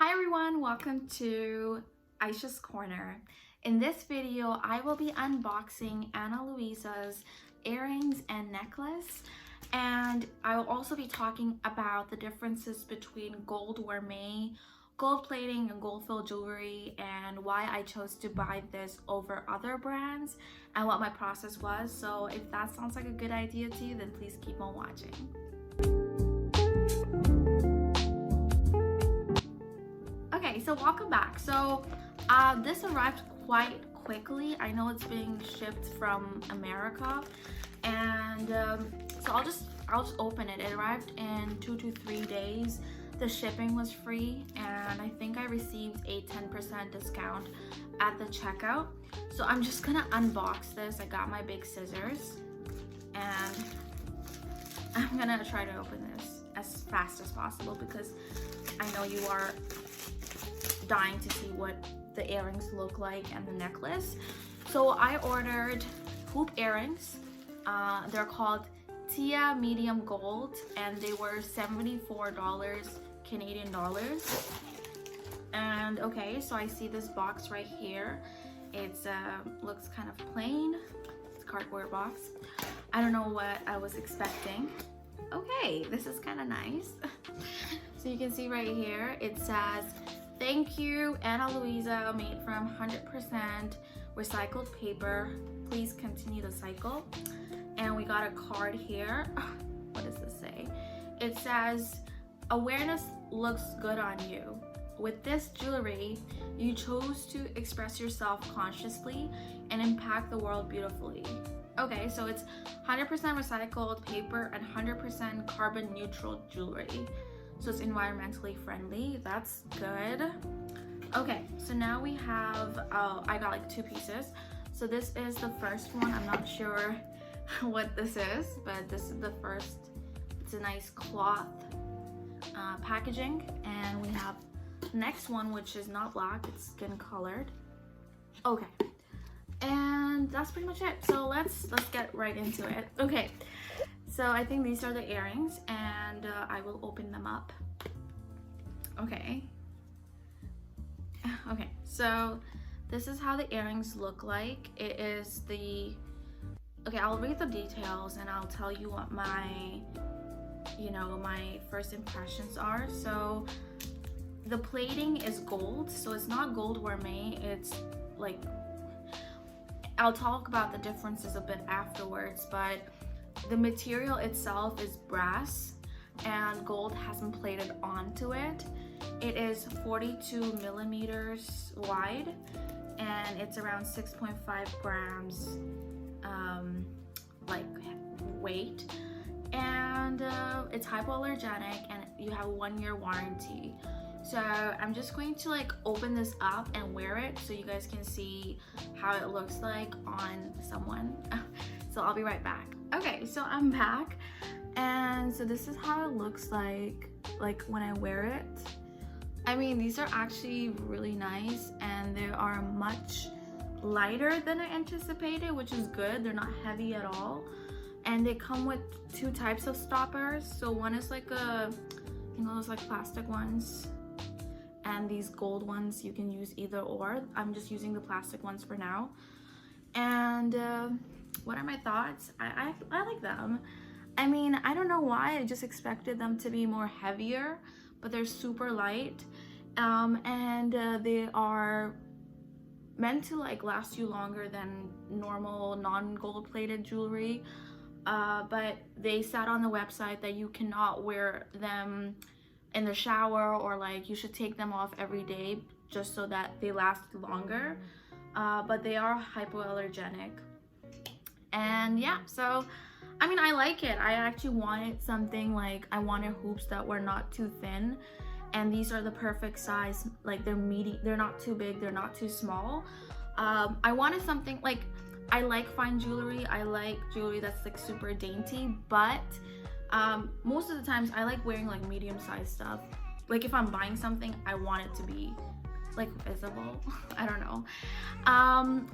Hi everyone, welcome to Aisha's Corner. In this video, I will be unboxing Ana Luisa's earrings and necklace, and I will also be talking about the differences between gold Vermeil, gold plating, and gold fill jewelry, and why I chose to buy this over other brands and what my process was. So if that sounds like a good idea to you, then please keep on watching. Okay, so welcome back. So this arrived quite quickly. I know it's being shipped from America, and so I'll just open it. It arrived in 2 to 3 days. The shipping was free, and I think I received a 10% discount at the checkout. So I'm just gonna unbox this. I got my big scissors, and I'm gonna try to open this as fast as possible because I know you are dying to see what the earrings look like and the necklace. So I ordered hoop earrings. They're called Tia Medium Gold, and they were $74 Canadian dollars. And okay, so I see this box right here. It's looks kind of plain. It's a cardboard box. I don't know what I was expecting. Okay, this is kind of nice. So you can see right here, it says, "Thank you, Ana Luisa, made from 100% recycled paper. Please continue the cycle." And we got a card here. What does this say? It says, "Awareness looks good on you. With this jewelry, you chose to express yourself consciously and impact the world beautifully." Okay, so it's 100% recycled paper and 100% carbon neutral jewelry. So it's environmentally friendly. That's good. Okay, so now we have, I got like 2 pieces. So this is the first one. I'm not sure what this is, but this is the first. It's a nice cloth packaging. And we have the next one, which is not black, it's skin colored. Okay, and that's pretty much it. So let's get right into it. Okay. So I think these are the earrings, and I will open them up. Okay. Okay, so this is how the earrings look like. It is the, okay, I'll read the details and I'll tell you what my first impressions are. So the plating is gold, so it's not gold Vermeil, it's like, I'll talk about the differences a bit afterwards, but the material itself is brass and gold has been plated onto it. It is 42 millimeters wide and it's around 6.5 grams like weight, and it's hypoallergenic and you have a 1-year warranty. So I'm just going to like open this up and wear it so you guys can see how it looks like on someone. So I'll be right back. Okay, so I'm back, and so this is how it looks like when I wear it. I mean, these are actually really nice, and they are much lighter than I anticipated, which is good. They're not heavy at all, and they come with 2 types of stoppers. So one is like those like plastic ones, and these gold ones you can use either or. I'm just using the plastic ones for now. And what are my thoughts? I like them. I mean, I don't know why, I just expected them to be more heavier, but they're super light, and they are meant to like last you longer than normal non-gold plated jewelry, but they said on the website that you cannot wear them in the shower, or like you should take them off every day just so that they last longer, but they are hypoallergenic. And yeah, so I mean, I like it. I actually wanted something like, I wanted hoops that were not too thin, and these are the perfect size. Like they're medium, they're not too big, they're not too small. I wanted something like, I like fine jewelry, I like jewelry that's like super dainty, but most of the times I like wearing like medium-sized stuff. Like if I'm buying something, I want it to be like visible. I don't know.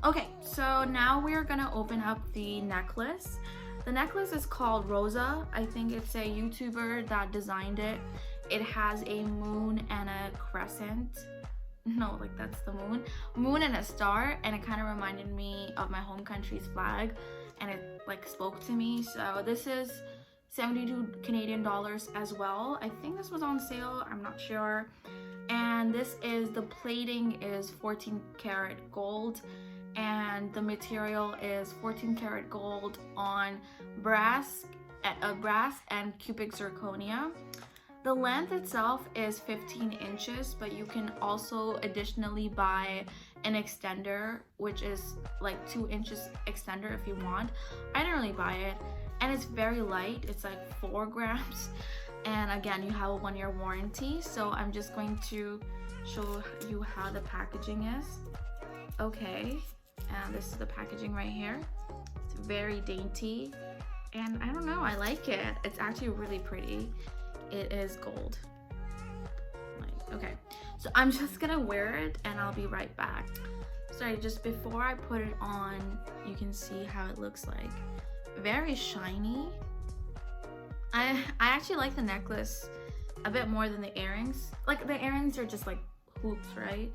Okay, so now we're gonna open up the necklace. The necklace is called Rozzah. I think it's a YouTuber that designed it, it has a moon and a crescent. No, like that's the moon and a star, and it kind of reminded me of my home country's flag, and it like spoke to me. So this is 72 Canadian dollars as well. I think this was on sale, I'm not sure. And this is, the plating is 14 karat gold, and the material is 14 karat gold on brass and cubic zirconia. The length itself is 15 inches, but you can also additionally buy an extender, which is like 2 inches extender if you want. I didn't really buy it, and it's very light. It's like 4 grams, and again, you have a 1-year warranty. So I'm just going to show you how the packaging is. Okay, and this is the packaging right here. It's very dainty, and I don't know, I like it. It's actually really pretty. It is gold. Okay, so I'm just gonna wear it and I'll be right back. Sorry, just before I put it on, you can see how it looks like. Very shiny. I actually like the necklace a bit more than the earrings. Like the earrings are just like hoops, right?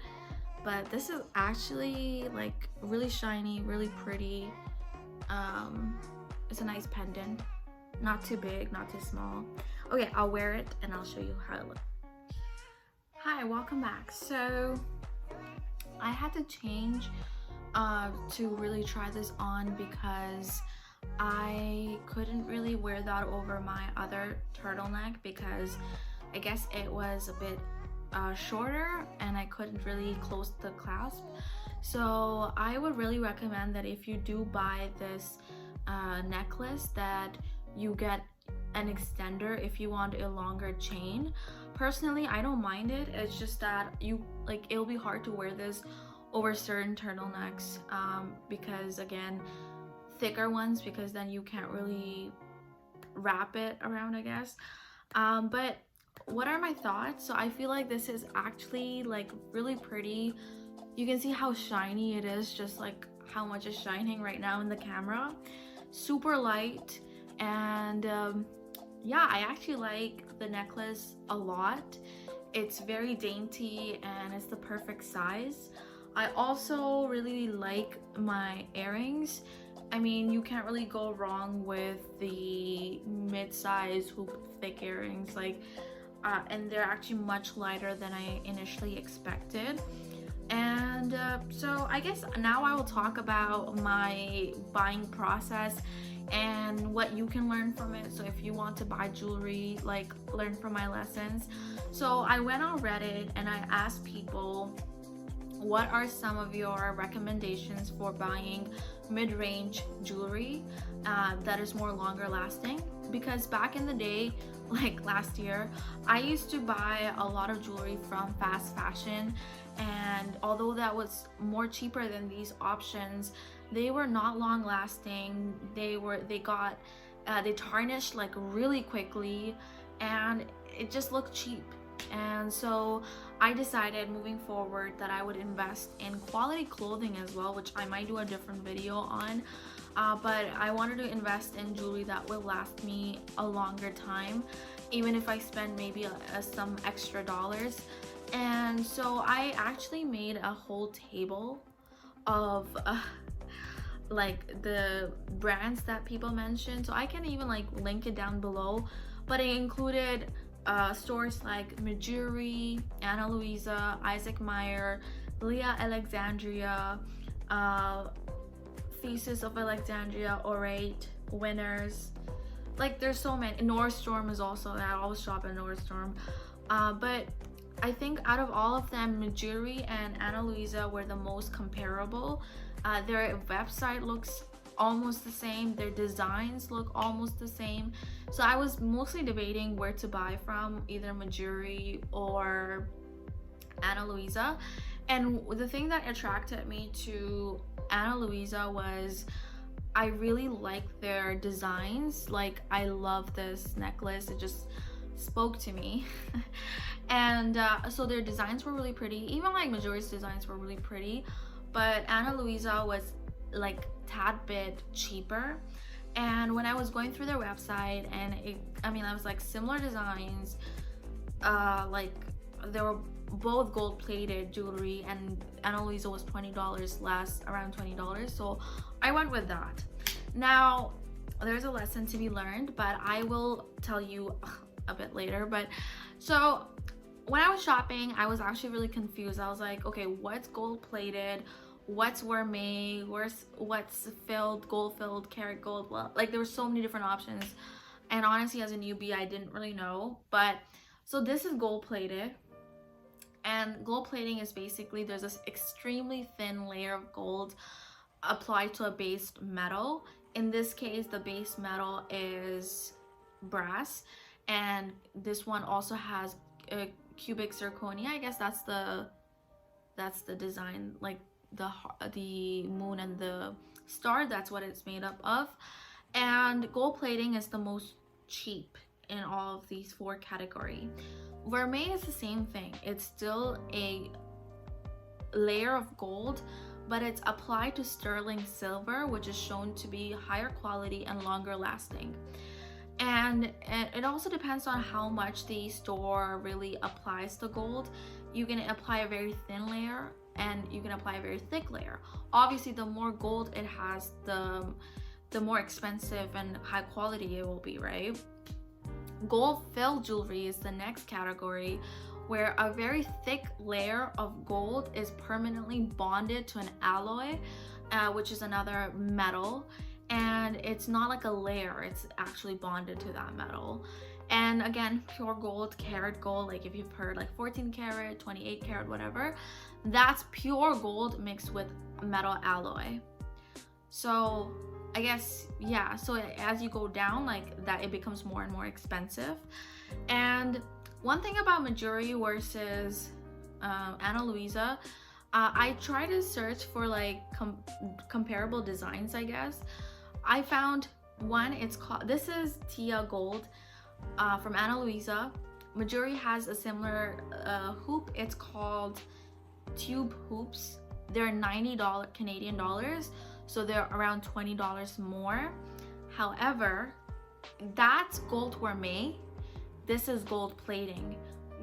But this is actually like really shiny, really pretty. It's a nice pendant. Not too big, not too small. Okay, I'll wear it and I'll show you how it looks. Hi, welcome back. So I had to change to really try this on because I couldn't really wear that over my other turtleneck because I guess it was a bit shorter and I couldn't really close the clasp. So I would really recommend that if you do buy this necklace, that you get an extender if you want a longer chain. Personally, I don't mind it. It's just that it'll be hard to wear this over certain turtlenecks because again, thicker ones, because then you can't really wrap it around, I guess. But what are my thoughts? So I feel like this is actually like really pretty. You can see how shiny it is, just like how much is shining right now in the camera. Super light, and yeah, I actually like the necklace a lot. It's very dainty and it's the perfect size. I also really like my earrings. I mean, you can't really go wrong with the mid-size hoop thick earrings, and they're actually much lighter than I initially expected. And so I guess now I will talk about my buying process and what you can learn from it. So if you want to buy jewelry, learn from my lessons. So I went on Reddit and I asked people, what are some of your recommendations for buying mid-range jewelry that is more longer lasting? Because back in the day, like last year, I used to buy a lot of jewelry from fast fashion, and although that was more cheaper than these options, they were not long lasting. They tarnished like really quickly, and it just looked cheap. And so I decided moving forward that I would invest in quality clothing as well, which I might do a different video on. But I wanted to invest in jewelry that will last me a longer time, even if I spend maybe some extra dollars. And so I actually made a whole table of like the brands that people mentioned. So I can even link it down below, but it included stores like Meijuri, Ana Luisa, Isaac Meyer, Leah Alexandria, Thesis of Alexandria, Orate, Winners. There's so many. Nordstrom is also that. I always shop at Nordstrom. But I think out of all of them, Meijuri and Ana Luisa were the most comparable. Their website looks almost the same. Their designs look almost the same. So I was mostly debating where to buy from, either Meijuri or Ana Luisa. And the thing that attracted me to Ana Luisa was I really like their designs. I love this necklace. It just spoke to me. And so their designs were really pretty. Even Meijuri's designs were really pretty, but Ana Luisa was tad bit cheaper. And when I was going through their website, and I was similar designs, like they were both gold plated jewelry, and Ana Luisa was $20 less, around $20, so I went with that. Now there's a lesson to be learned, but I will tell you a bit later. But so when I was shopping, I was actually really confused. I was like, okay, what's gold plated, what's Vermeil, what's filled, gold filled, carat gold? Well, like there were so many different options, and honestly as a newbie I didn't really know. But so this is gold plated, and gold plating is basically there's this extremely thin layer of gold applied to a base metal. In this case the base metal is brass, and this one also has a cubic zirconia. I guess that's the design, like the moon and the star, that's what it's made up of. And gold plating is the most cheap in all of these four categories. Vermeil is the same thing. It's still a layer of gold, but it's applied to sterling silver, which is shown to be higher quality and longer lasting. And it also depends on how much the store really applies the gold. You can apply a very thin layer and you can apply a very thick layer. Obviously the more gold it has, the more expensive and high quality it will be, right? Gold filled jewelry is the next category, where a very thick layer of gold is permanently bonded to an alloy, which is another metal, and it's not like a layer, it's actually bonded to that metal. And again, pure gold, carat gold, like if you've heard like 14 karat, 28 karat, whatever, that's pure gold mixed with metal alloy. So I guess, yeah, so as you go down like that, it becomes more and more expensive. And one thing about Meijuri versus Ana Luisa, I try to search for like comparable designs, I guess. I found one, it's called, this is Tia Gold from Ana Luisa. Meijuri has a similar hoop. It's called Tube Hoops. They're $90 Canadian dollars, so they're around $20 more. However, that's gold Vermeil. This is gold plating.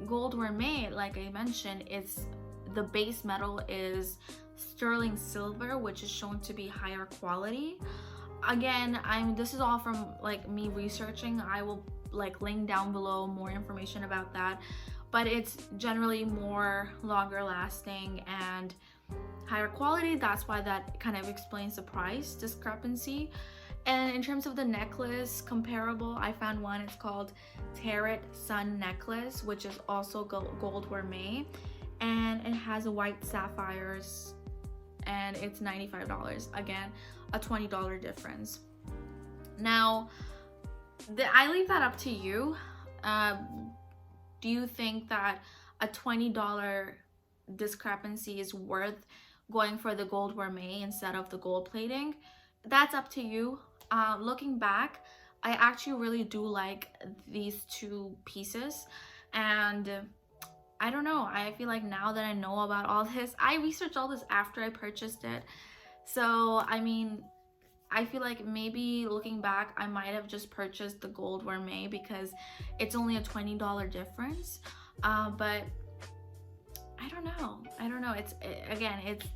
Gold Vermeil, like I mentioned, it's the base metal is sterling silver, which is shown to be higher quality. Again, this is all from like me researching. I will like link down below more information about that, but it's generally more longer lasting and higher quality. That's why that kind of explains the price discrepancy. And in terms of the necklace comparable, I found one, it's called Tarot Sun Necklace, which is also gold Vermeil, and it has white sapphires, and it's $95. Again, a $20 difference. Now, I leave that up to you. Do you think that a $20 discrepancy is worth going for the gold Vermeil instead of the gold plating? That's up to you. Looking back, I actually really do like these two pieces, and I don't know, I feel like now that I know about all this, I researched all this after I purchased it, so I mean, I feel like maybe looking back I might have just purchased the gold Vermeil because it's only a $20 difference, but I don't know.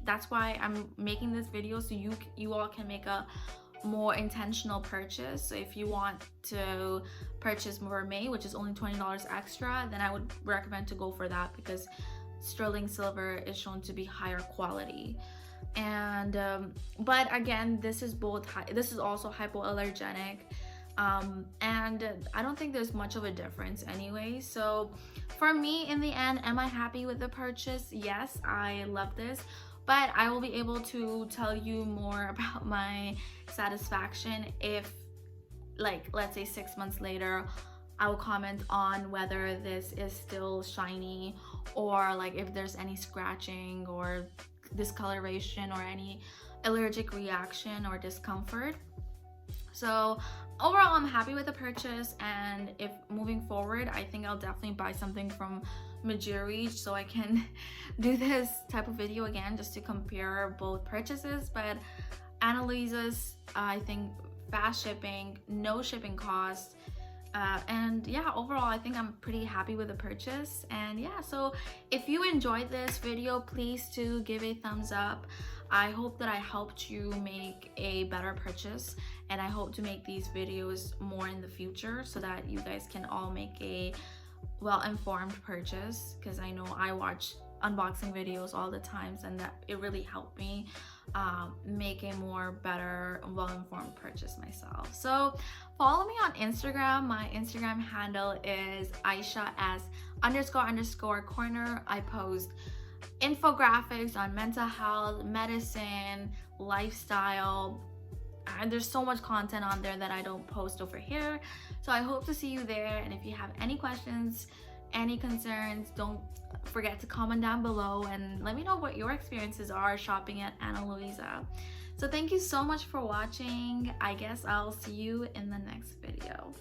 That's why I'm making this video, so you all can make a more intentional purchase. So if you want to purchase Vermeil, which is only $20 extra, then I would recommend to go for that because sterling silver is shown to be higher quality. And but again, this is also hypoallergenic, and I don't think there's much of a difference anyway. So for me, in the end, am I happy with the purchase? Yes, I love this, but I will be able to tell you more about my satisfaction if, like, let's say 6 months later, I will comment on whether this is still shiny, or like if there's any scratching or discoloration or any allergic reaction or discomfort. So overall, I'm happy with the purchase, and if moving forward, I think I'll definitely buy something from Meijuri so I can do this type of video again, just to compare both purchases. But Ana Luisa's, I think, fast shipping, no shipping costs, And yeah, overall I think I'm pretty happy with the purchase. And yeah, so if you enjoyed this video, please do give a thumbs up. I hope that I helped you make a better purchase, and I hope to make these videos more in the future so that you guys can all make a well-informed purchase, because I know I watch unboxing videos all the times, and that it really helped me make a more better, well-informed purchase myself. So follow me on Instagram. My Instagram handle is Aisha__corner. I post infographics on mental health, medicine, lifestyle, and there's so much content on there that I don't post over here. So I hope to see you there. And if you have any questions, any concerns, don't forget to comment down below and let me know what your experiences are shopping at Ana Luisa. So thank you so much for watching. I guess I'll see you in the next video.